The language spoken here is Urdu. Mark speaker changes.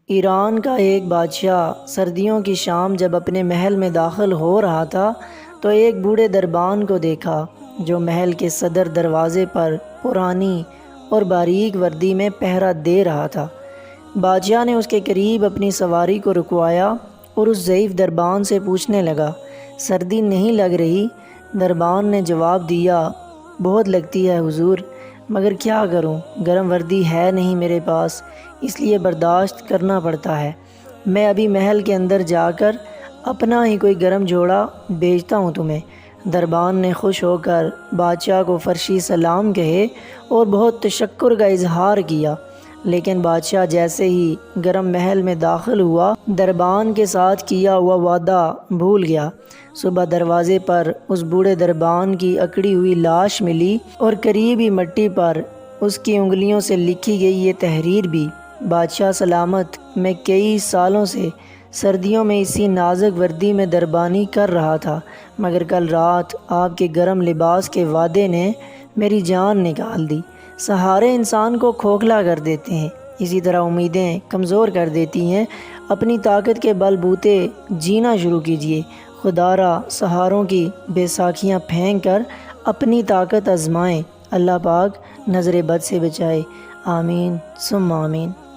Speaker 1: ایران کا ایک بادشاہ سردیوں کی شام جب اپنے محل میں داخل ہو رہا تھا تو ایک بوڑھے دربان کو دیکھا جو محل کے صدر دروازے پر پرانی اور باریک وردی میں پہرا دے رہا تھا۔ بادشاہ نے اس کے قریب اپنی سواری کو رکوایا اور اس ضعیف دربان سے پوچھنے لگا، سردی نہیں لگ رہی؟ دربان نے جواب دیا، بہت لگتی ہے حضور، مگر کیا کروں، گرم وردی ہے نہیں میرے پاس، اس لیے برداشت کرنا پڑتا ہے۔ میں ابھی محل کے اندر جا کر اپنا ہی کوئی گرم جوڑا بھیجتا ہوں تمہیں۔ دربان نے خوش ہو کر بادشاہ کو فرشی سلام کہے اور بہت تشکر کا اظہار کیا، لیکن بادشاہ جیسے ہی گرم محل میں داخل ہوا دربان کے ساتھ کیا ہوا وعدہ بھول گیا۔ صبح دروازے پر اس بوڑھے دربان کی اکڑی ہوئی لاش ملی اور قریب ہی مٹی پر اس کی انگلیوں سے لکھی گئی یہ تحریر بھی، بادشاہ سلامت، میں کئی سالوں سے سردیوں میں اسی نازک وردی میں دربانی کر رہا تھا، مگر کل رات آپ کے گرم لباس کے وعدے نے میری جان نکال دی۔ سہارے انسان کو کھوکھلا کر دیتے ہیں، اسی طرح امیدیں کمزور کر دیتی ہیں۔ اپنی طاقت کے بل بوتے جینا شروع کیجیے، خدا را سہاروں کی بے ساکھیاں پھینک کر اپنی طاقت آزمائیں، اللہ پاک نظر بد سے بچائے، آمین ثم آمین۔